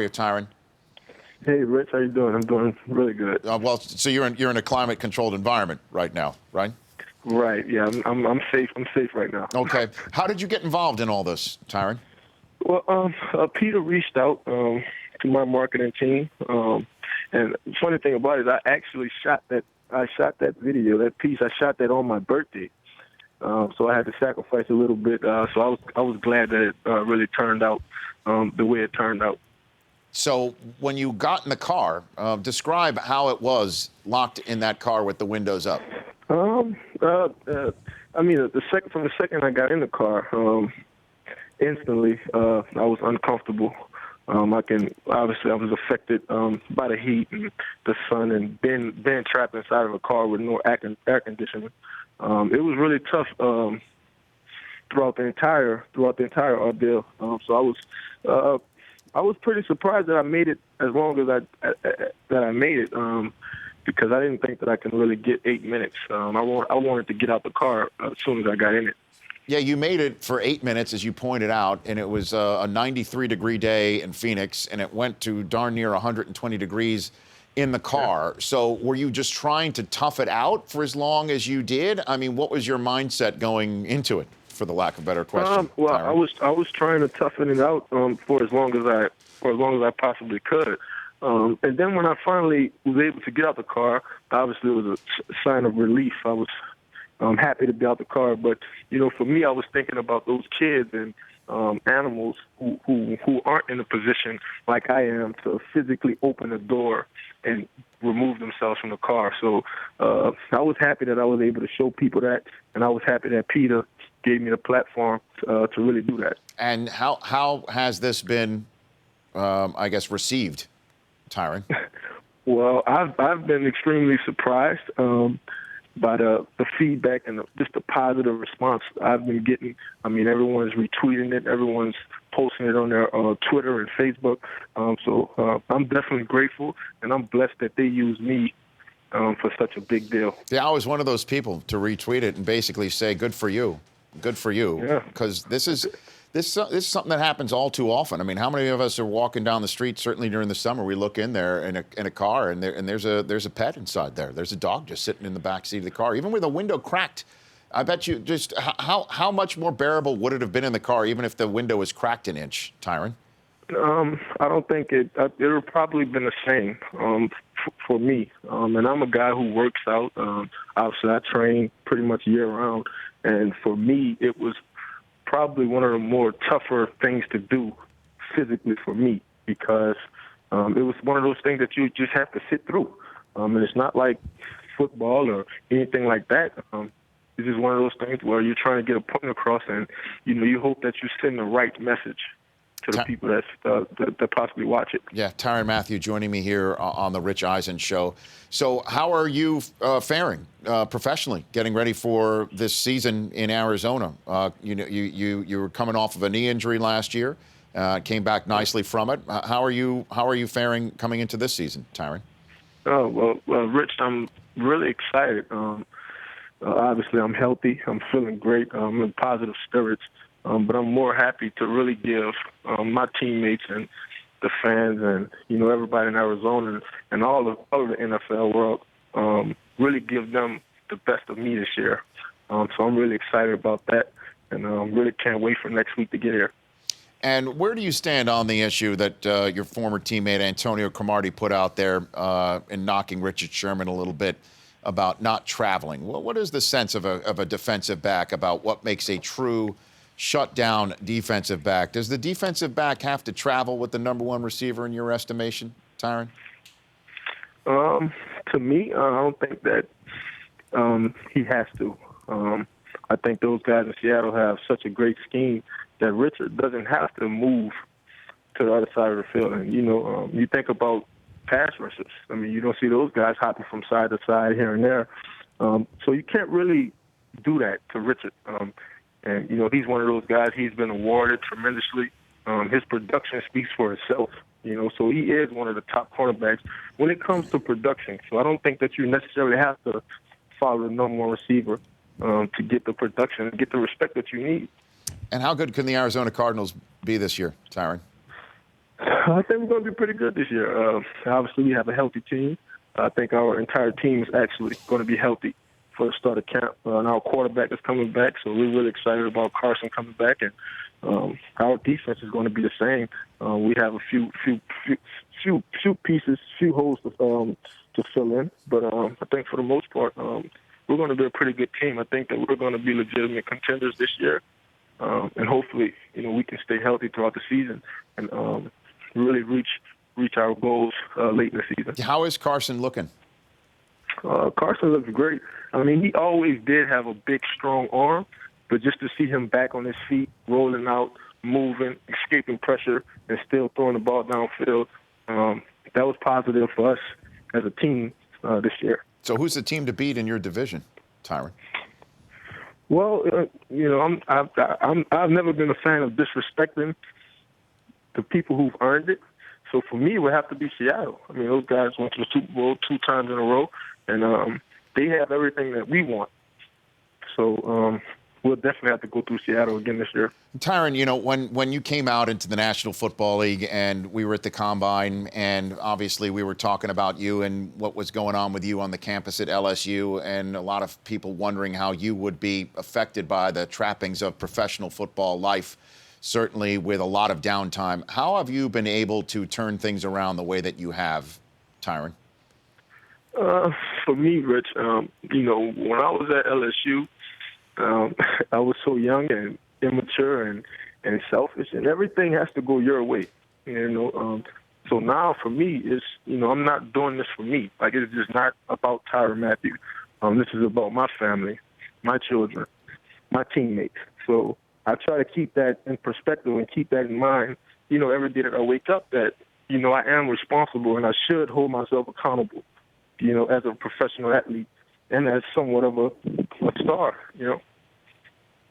you, Tyrann? Hey, Rich, how you doing? I'm doing really good. Well, so you're in a climate-controlled environment right now, right? Right. Yeah, I'm safe. I'm safe right now. Okay. How did you get involved in all this, Tyrann? Well, Peter reached out to my marketing team, and the funny thing about it is I actually shot that. I shot that video, that piece. I shot that on my birthday, so I had to sacrifice a little bit. So I was glad that it really turned out the way it turned out. So when you got in the car, describe how it was locked in that car with the windows up. I mean, from the second I got in the car, instantly I was uncomfortable. I was affected by the heat and the sun, and being trapped inside of a car with no air conditioning. It was really tough throughout the entire ordeal. So I was pretty surprised that I made it as long as I made it, because I didn't think that I can really get 8 minutes. I wanted to get out the car as soon as I got in it. Yeah, you made it for 8 minutes, as you pointed out, and it was a 93-degree day in Phoenix, and it went to darn near 120 degrees in the car. Yeah. So were you just trying to tough it out for as long as you did? I mean, what was your mindset going into it, for the lack of a better question? Well, Tyrann? I was trying to toughen it out for as long as I possibly could. And then when I finally was able to get out the car, obviously it was a sign of relief. I was happy to be out the car, but for me, I was thinking about those kids and animals who aren't in a position like I am to physically open the door and remove themselves from the car. So I was happy that I was able to show people that, and I was happy that Peter gave me the platform to really do that. And how has this been, I guess, received, Tyrann? Well, I've been extremely surprised by the feedback and just the positive response I've been getting. I mean, everyone's retweeting it, everyone's posting it on their Twitter and Facebook. So I'm definitely grateful, and I'm blessed that they use me for such a big deal. Yeah, I was one of those people to retweet it and basically say, "Good for you, good for you," Yeah. Because this is something that happens all too often. I mean, how many of us are walking down the street? Certainly during the summer, we look in there in a car, and there's a pet inside there. There's a dog just sitting in the back seat of the car, even with a window cracked. I bet you just how much more bearable would it have been in the car, even if the window was cracked an inch, Tyrann? I don't think it would have probably been the same for me. And I'm a guy who works out. Obviously, I train pretty much year round, and for me, it was probably one of the more tougher things to do physically for me, because it was one of those things that you just have to sit through. And it's not like football or anything like that. It's just one of those things where you're trying to get a point across, and you hope that you send the right message to the people that possibly watch it. Yeah, Tyrann Mathieu joining me here on the Rich Eisen Show. So how are you faring professionally, getting ready for this season in Arizona? You were coming off of a knee injury last year, came back nicely from it. How are you faring coming into this season, Tyrann? Oh, well, Rich, I'm really excited. Obviously, I'm healthy. I'm feeling great. I'm in positive spirits. But I'm more happy to really give my teammates and the fans and everybody in Arizona and all of the NFL world, really give them the best of me this year. So I'm really excited about that, and really can't wait for next week to get here. And where do you stand on the issue that your former teammate Antonio Cromartie put out there in knocking Richard Sherman a little bit about not traveling? What is the sense of a defensive back about what makes a true shutdown defensive back? Does the defensive back have to travel with the number one receiver in your estimation, Tyrann? To me, I don't think that he has to. I think those guys in Seattle have such a great scheme that Richard doesn't have to move to the other side of the field. And, you think about pass rushers. I mean, you don't see those guys hopping from side to side here and there. So you can't really do that to Richard. And, he's one of those guys. He's been awarded tremendously. His production speaks for itself, so he is one of the top cornerbacks when it comes to production. So I don't think that you necessarily have to follow the number one receiver to get the production and get the respect that you need. And how good can the Arizona Cardinals be this year, Tyrann? I think we're going to be pretty good this year. Obviously, we have a healthy team. I think our entire team is actually going to be healthy for the start of camp. And our quarterback is coming back, so we're really excited about Carson coming back. And our defense is going to be the same. We have a few pieces, few holes to fill in, but I think for the most part, we're going to be a pretty good team. I think that we're going to be legitimate contenders this year, and hopefully, we can stay healthy throughout the season and really reach our goals late in the season. How is Carson looking? Carson looks great. I mean, he always did have a big, strong arm, but just to see him back on his feet, rolling out, moving, escaping pressure, and still throwing the ball downfield, that was positive for us as a team this year. So who's the team to beat in your division, Tyrann? Well, I've never been a fan of disrespecting the people who've earned it. So for me, it would have to be Seattle. I mean, those guys went to the Super Bowl 2 times in a row, and they have everything that we want. So we'll definitely have to go through Seattle again this year. Tyrann, when you came out into the National Football League and we were at the Combine, and obviously we were talking about you and what was going on with you on the campus at LSU, and a lot of people wondering how you would be affected by the trappings of professional football life, certainly with a lot of downtime. How have you been able to turn things around the way that you have, Tyrann? For me, Rich, when I was at LSU, I was so young and immature and selfish, and everything has to go your way. So now for me, it's I'm not doing this for me. Like, it's just not about Tyrann Mathieu. This is about my family, my children, my teammates. So I try to keep that in perspective and keep that in mind. Every day that I wake up, that I am responsible and I should hold myself accountable. As a professional athlete and as somewhat of a star.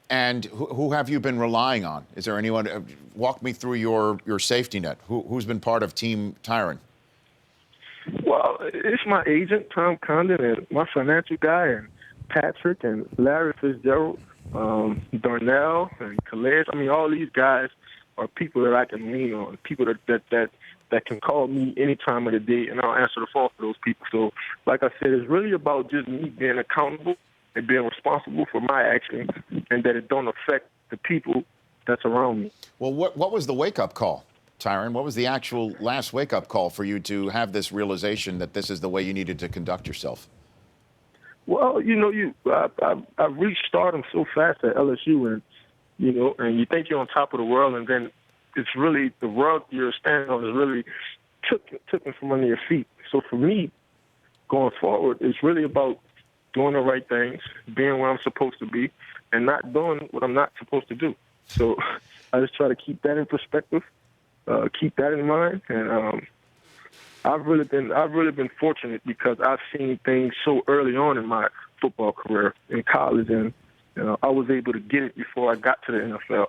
And who have you been relying on? Is there anyone? Walk me through your safety net. Who's been part of Team Tyrann? Well, it's my agent, Tom Condon, and my financial guy, and Patrick, and Larry Fitzgerald, Darnell, and Calais. I mean, all these guys are people that I can lean on, people that can call me any time of the day, and I'll answer the phone for those people. So, like I said, it's really about just me being accountable and being responsible for my actions, and that it don't affect the people that's around me. Well, what was the wake-up call, Tyrann? What was the actual last wake-up call for you to have this realization that this is the way you needed to conduct yourself? Well, I reached stardom so fast at LSU, and you think you're on top of the world, and then it's really the world you're standing on is really took me from under your feet. So for me, going forward, it's really about doing the right things, being where I'm supposed to be, and not doing what I'm not supposed to do. So I just try to keep that in perspective, keep that in mind, and I've really been fortunate because I've seen things so early on in my football career in college, and I was able to get it before I got to the NFL.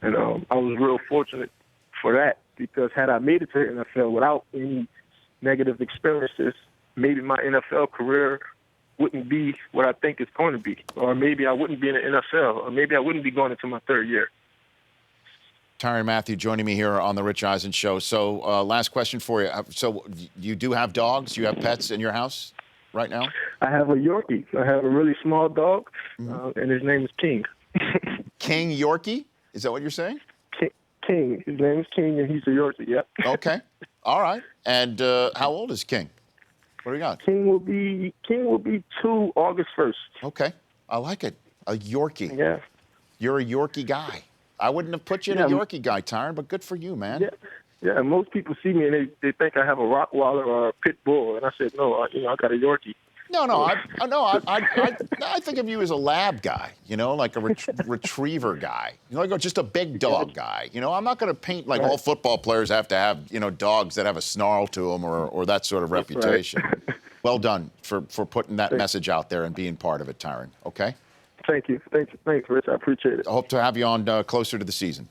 And I was real fortunate for that, because had I made it to the NFL without any negative experiences, maybe my NFL career wouldn't be what I think it's going to be. Or maybe I wouldn't be in the NFL, or maybe I wouldn't be going into my third year. Tyrann Mathieu joining me here on the Rich Eisen Show. So last question for you. So you do have dogs? You have pets in your house right now? I have a Yorkie. I have a really small dog, and his name is King. King Yorkie? Is that what you're saying? King. His name is King, and he's a Yorkie, yep. Okay. All right. And how old is King? What do we got? King will be 2 August 1st. Okay. I like it. A Yorkie. Yeah. You're a Yorkie guy. I wouldn't have put you in a Yorkie guy, Tyrann, but good for you, man. Yeah. Yeah, most people see me and they think I have a Rottweiler or a Pit Bull, and I said, no, I got a Yorkie. No. I think of you as a lab guy, like a retriever guy, just a big dog guy. I'm not going to paint like all football players have to have, dogs that have a snarl to them or that sort of reputation. Right. Well done for putting that message out there and being part of it, Tyrann. Okay. Thank you. Thanks, Rich. I appreciate it. I hope to have you on closer to the season.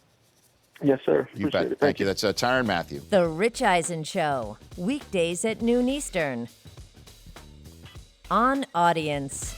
Yes, sir. You bet. Thank you. That's Tyrann Mathieu. The Rich Eisen Show, weekdays at noon Eastern. On Audience.